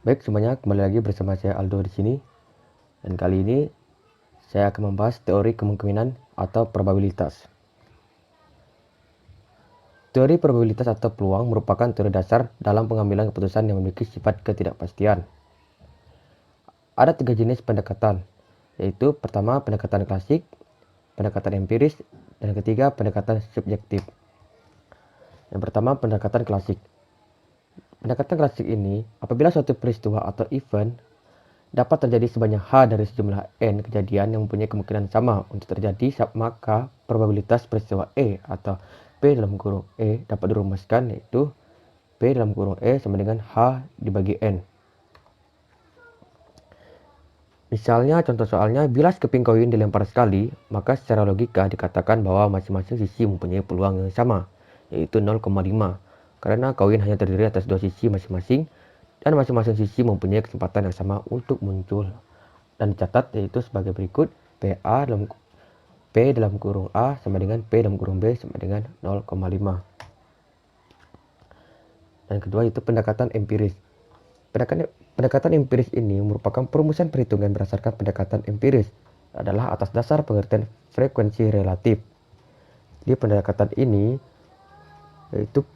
Baik semuanya, kembali lagi bersama saya Aldo di sini. Dan kali ini saya akan membahas teori kemungkinan atau probabilitas. Teori probabilitas atau peluang merupakan teori dasar dalam pengambilan keputusan yang memiliki sifat ketidakpastian. Ada 3 jenis pendekatan, yaitu pertama pendekatan klasik, pendekatan empiris, dan ketiga pendekatan subjektif. Yang pertama pendekatan klasik. Pendekatan klasik ini, apabila suatu peristiwa atau event dapat terjadi sebanyak H dari sejumlah N kejadian yang mempunyai kemungkinan sama untuk terjadi, maka probabilitas peristiwa E atau P dalam kurung E dapat dirumuskan yaitu P dalam kurung E sama dengan H dibagi N. Misalnya contoh soalnya, bila sekeping koin dilempar sekali, maka secara logika dikatakan bahwa masing-masing sisi mempunyai peluang yang sama, yaitu 0,5. Karena koin hanya terdiri atas 2 sisi masing-masing, dan masing-masing sisi mempunyai kesempatan yang sama untuk muncul. Dan dicatat yaitu sebagai berikut: P dalam kurung A sama dengan P dalam kurung B sama dengan 0,5. Dan kedua itu pendekatan empiris. Pendekatan empiris ini merupakan perumusan perhitungan berdasarkan pendekatan empiris, adalah atas dasar pengertian frekuensi relatif. Di pendekatan ini yaitu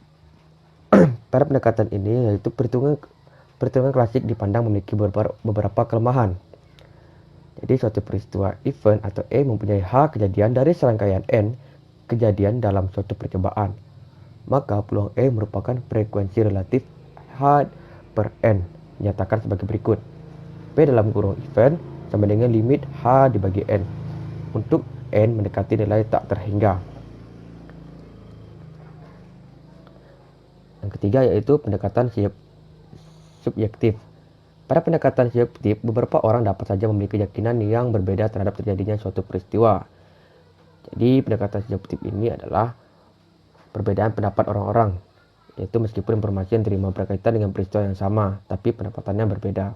pada pendekatan ini yaitu perhitungan klasik dipandang memiliki beberapa kelemahan. Jadi suatu peristiwa event atau E mempunyai H kejadian dari serangkaian N kejadian dalam suatu percobaan. Maka peluang E merupakan frekuensi relatif H per N, dinyatakan sebagai berikut. P dalam kurung event sama dengan limit H dibagi N untuk N mendekati nilai tak terhingga. Yang ketiga yaitu pendekatan subjektif. Pada pendekatan subjektif, beberapa orang dapat saja memiliki keyakinan yang berbeda terhadap terjadinya suatu peristiwa. Jadi pendekatan subjektif ini adalah perbedaan pendapat orang-orang, yaitu meskipun informasi yang diterima berkaitan dengan peristiwa yang sama, tapi pendapatannya berbeda.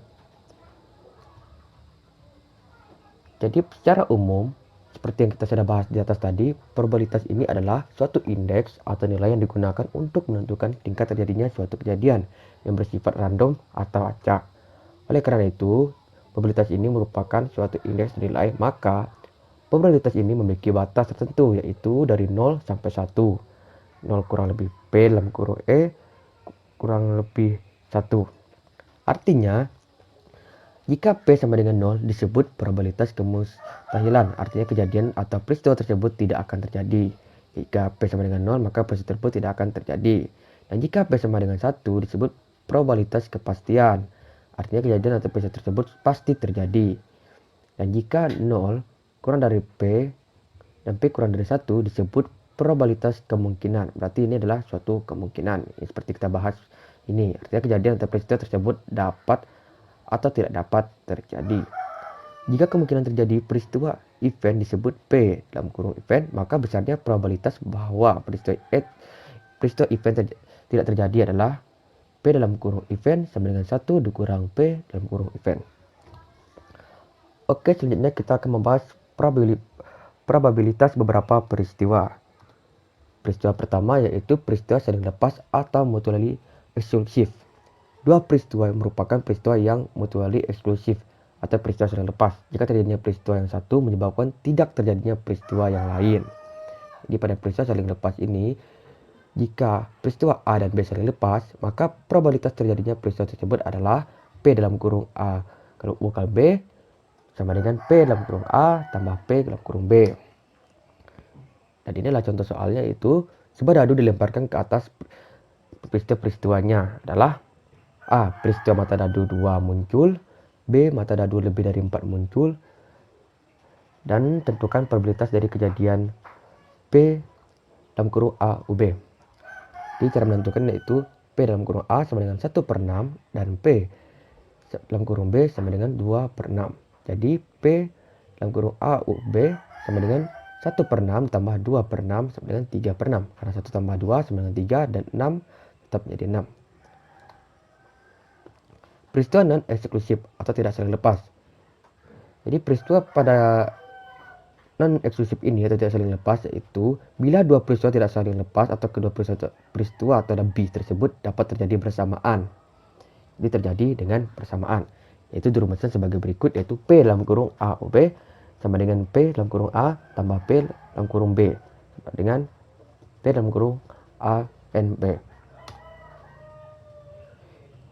Jadi secara umum, seperti yang kita sudah bahas di atas tadi, probabilitas ini adalah suatu indeks atau nilai yang digunakan untuk menentukan tingkat terjadinya suatu kejadian yang bersifat random atau acak. Oleh karena itu, probabilitas ini merupakan suatu indeks nilai, maka probabilitas ini memiliki batas tertentu, yaitu dari 0 sampai 1. 0 kurang lebih P dalam kurung E kurang lebih 1. Artinya, jika P sama dengan 0 disebut probabilitas kemustahilan, artinya kejadian atau peristiwa tersebut tidak akan terjadi. Jika P sama dengan 0 maka peristiwa tersebut tidak akan terjadi. Dan jika P sama dengan 1 disebut probabilitas kepastian, artinya kejadian atau peristiwa tersebut pasti terjadi. Dan jika 0 kurang dari P dan P kurang dari 1 disebut probabilitas kemungkinan, berarti ini adalah suatu kemungkinan. Seperti kita bahas ini, artinya kejadian atau peristiwa tersebut dapat atau tidak dapat terjadi. Jika kemungkinan terjadi peristiwa event disebut P dalam kurung event, maka besarnya probabilitas bahwa peristiwa event tidak terjadi adalah P dalam kurung event sama dengan 1 dikurang P dalam kurung event. Oke, selanjutnya kita akan membahas probabilitas beberapa peristiwa. Peristiwa pertama yaitu peristiwa saling lepas atau mutually exclusive. Dua peristiwa merupakan peristiwa yang mutually eksklusif atau peristiwa saling lepas. Jika terjadinya peristiwa yang satu menyebabkan tidak terjadinya peristiwa yang lain. Jadi pada peristiwa saling lepas ini, jika peristiwa A dan B saling lepas, maka probabilitas terjadinya peristiwa tersebut adalah P dalam kurung A kalau U kali B sama dengan P dalam kurung A tambah P dalam kurung B. Dan inilah contoh soalnya, itu sebuah dadu dilemparkan ke atas. Peristiwanya adalah A. Peristiwa mata dadu 2 muncul. B. Mata dadu lebih dari 4 muncul. Dan tentukan probabilitas dari kejadian P dalam kurung A UB. Jadi cara menentukan yaitu P dalam kurung A sama dengan 1 per 6 dan P dalam kurung B sama dengan 2 per 6. Jadi P dalam kurung A UB sama dengan 1 per 6 tambah 2 per 6 sama dengan 3 per 6. Karena 1 tambah 2 sama dengan 3 dan 6 tetap menjadi 6. Peristiwa non-eksklusif atau tidak saling lepas. Jadi peristiwa pada non-eksklusif ini atau tidak saling lepas yaitu bila dua peristiwa tidak saling lepas atau kedua peristiwa atau lebih tersebut dapat terjadi bersamaan. terjadi dengan persamaan, yaitu dirumuskan sebagai berikut, yaitu P dalam kurung A B sama dengan P dalam kurung A tambah P dalam kurung B sama dengan P dalam kurung A N B.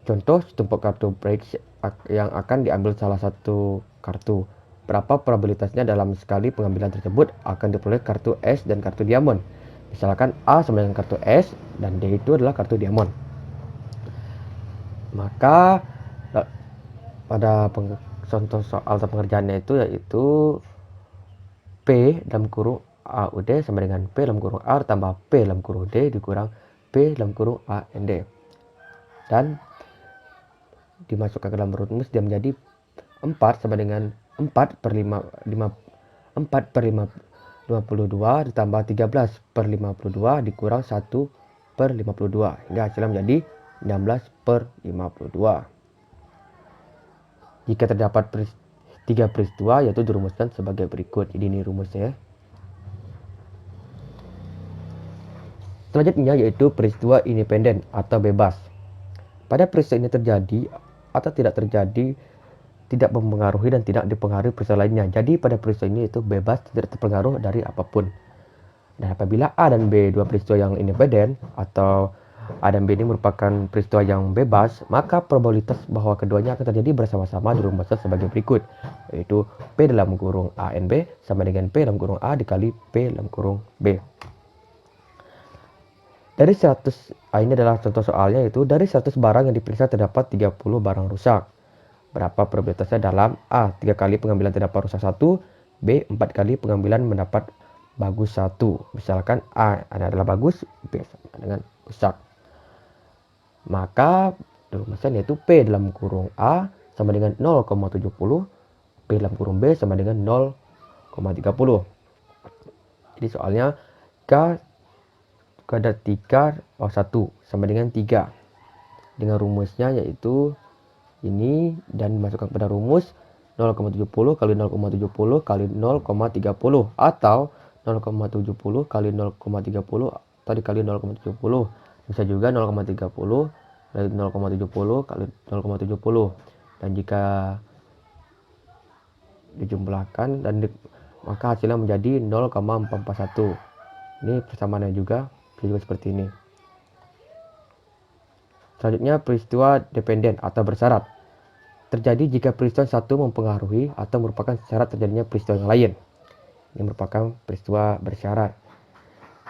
Contoh tumpuk kartu break yang akan diambil salah satu kartu. Berapa probabilitasnya dalam sekali pengambilan tersebut akan diperoleh kartu S dan kartu diamond. Misalkan A sama dengan kartu S dan D itu adalah kartu diamond. Maka pada contoh soal pengerjaannya itu yaitu P dalam kurung A U D sama dengan P dalam kurung R tambah P dalam kurung D dikurang P dalam kurung A N D. Dan dimasukkan ke dalam rumus dia menjadi 4 sama dengan 4 per 4 per 52 ditambah 13 per 52 dikurang 1 per 52 hingga hasilnya menjadi 16 per 52. Jika terdapat 3 peristiwa yaitu dirumuskan sebagai berikut. Jadi ini rumusnya. Selanjutnya yaitu peristiwa independen atau bebas. Pada peristiwa ini terjadi atau tidak terjadi tidak mempengaruhi dan tidak dipengaruhi peristiwa lainnya. Jadi pada peristiwa ini itu bebas, tidak terpengaruh dari apapun. Dan apabila A dan B dua peristiwa yang independen atau A dan B ini merupakan peristiwa yang bebas, maka probabilitas bahwa keduanya akan terjadi bersama-sama dirumuskan sebagai berikut, yaitu P dalam kurung A N B sama dengan P dalam kurung A dikali P dalam kurung B. Dari 100, ini adalah contoh soalnya, yaitu dari 100 barang yang diperiksa terdapat 30 barang rusak. Berapa probabilitasnya dalam A 3 kali pengambilan terdapat rusak 1, B 4 kali pengambilan mendapat bagus 1. Misalkan A adalah bagus, B sama dengan rusak. Maka rumusnya yaitu P dalam kurung A sama dengan 0,70, P dalam kurung B sama dengan 0,30. Jadi soalnya K kadar 3 1 sama dengan 3. Dengan rumusnya yaitu ini dan dimasukkan pada rumus 0,70 kali 0,70 kali 0,30 atau 0,70 kali 0,30 atau dikali 0,70. Bisa juga 0,30 kali 0,70 kali 0,70. Dan jika dijumlahkan maka hasilnya menjadi 0,441. Ini persamaannya juga seperti ini. Selanjutnya peristiwa dependen atau bersyarat. Terjadi jika peristiwa satu mempengaruhi atau merupakan syarat terjadinya peristiwa yang lain. Ini merupakan peristiwa bersyarat.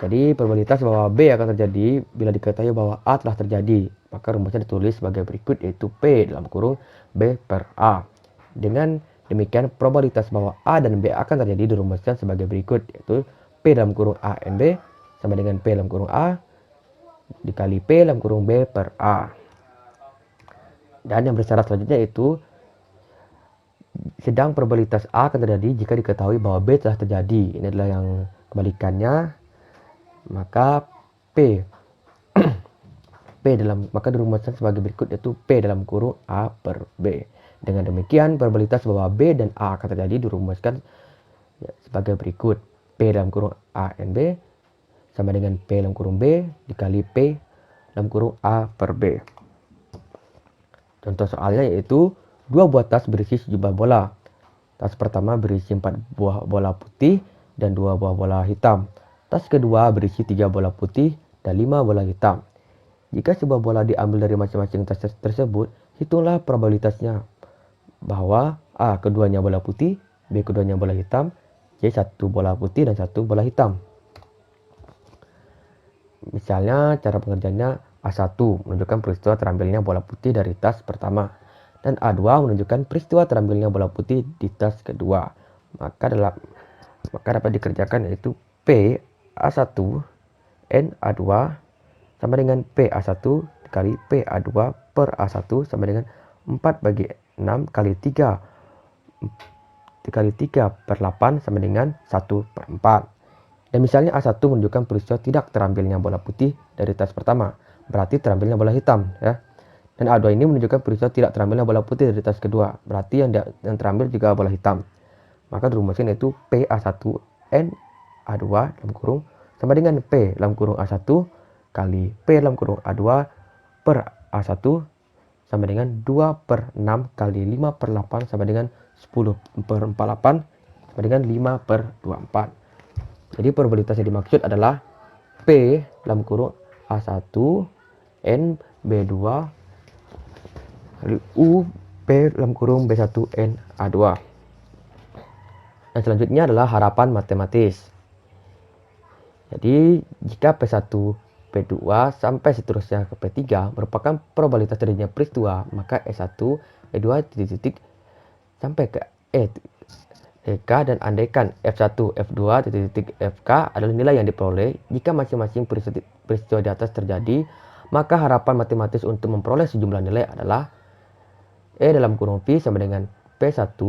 Jadi probabilitas bahwa B akan terjadi bila diketahui bahwa A telah terjadi. Maka rumusnya ditulis sebagai berikut, yaitu P dalam kurung B per A. Dengan demikian probabilitas bahwa A dan B akan terjadi dirumuskan sebagai berikut, yaitu P dalam kurung A N B sama dengan P dalam kurung A dikali P dalam kurung B per A. Dan yang bersyarat selanjutnya yaitu sedang probabilitas A akan terjadi jika diketahui bahwa B telah terjadi. Ini adalah yang kebalikannya. Maka maka dirumuskan sebagai berikut, yaitu P dalam kurung A per B. Dengan demikian probabilitas bahwa B dan A akan terjadi dirumuskan sebagai berikut, P dalam kurung A N B sama dengan P dalam kurung B dikali P dalam kurung A per B. Contoh soalnya yaitu 2 buah tas berisi sejumlah bola. Tas pertama berisi 4 buah bola putih dan 2 buah bola hitam. Tas kedua berisi 3 bola putih dan 5 bola hitam. Jika sebuah bola diambil dari masing-masing tas tersebut, hitunglah probabilitasnya bahwa A keduanya bola putih, B keduanya bola hitam, C 1 bola putih dan 1 bola hitam. Misalnya cara pengerjaannya A1 menunjukkan peristiwa terambilnya bola putih dari tas pertama, dan A2 menunjukkan peristiwa terambilnya bola putih di tas kedua. Maka dapat dikerjakan yaitu P A1 N A2 sama dengan P A1 kali P A2 per A1 sama dengan 4 bagi 6 kali 3 dikali 3 per 8 sama dengan 1 per 4. Dan misalnya A1 menunjukkan peristiwa tidak terambilnya bola putih dari tas pertama, berarti terambilnya bola hitam, ya. Dan A2 ini menunjukkan peristiwa tidak terambilnya bola putih dari tas kedua, berarti yang terambil juga bola hitam. Maka dirumuskan yaitu P A1 N A2 dalam kurung sama dengan P dalam kurung A1 kali P dalam kurung A2 per A1 sama dengan 2 per 6 kali 5 per 8 sama dengan 10 per 48 sama dengan 5 per 24. Jadi probabilitas yang dimaksud adalah P dalam kurung A1 N B2 U P dalam kurung B1 N A2. Yang selanjutnya adalah harapan matematis. Jadi jika P1, P2 sampai seterusnya ke P3 merupakan probabilitas terjadinya peristiwa, maka E1, E2 titik-titik sampai ke EK, dan andaikan F1, F2 titik-titik FK adalah nilai yang diperoleh jika masing-masing peristiwa di atas terjadi, maka harapan matematis untuk memperoleh sejumlah nilai adalah E dalam kurung V sama dengan P1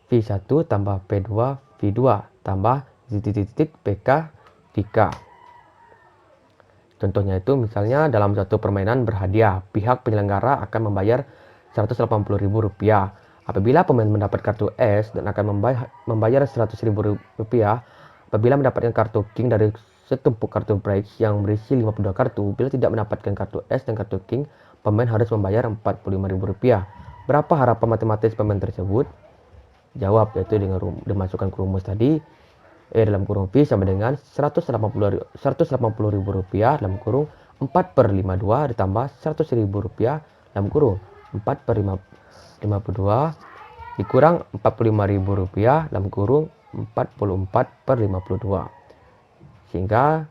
V1 tambah P2 V2 tambah titik-titik PK VK. Contohnya itu misalnya dalam satu permainan berhadiah, pihak penyelenggara akan membayar Rp180.000. Apabila pemain mendapat kartu S dan akan membayar Rp100.000 apabila mendapatkan kartu King dari setumpuk kartu break yang berisi 52 kartu. Bila tidak mendapatkan kartu S dan kartu King, pemain harus membayar Rp45.000. Berapa harapan matematis pemain tersebut? Jawab yaitu dengan dimasukkan ke rumus tadi. E dalam kurung V sama dengan Rp180.000 dalam kurung 4 per 52 ditambah Rp100.000 dalam kurung 4 per 52 dikurang Rp45.000 dalam kurung 44 per 52. Sehingga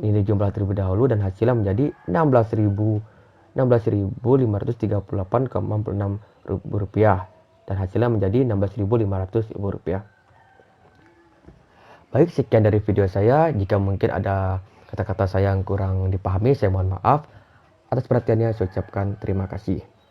ini jumlah terlebih dahulu dan hasilnya menjadi Rp16.538,46 dan hasilnya menjadi Rp16.500. Baik, sekian dari video saya. Jika mungkin ada kata-kata saya yang kurang dipahami, saya mohon maaf. Atas perhatiannya saya ucapkan terima kasih.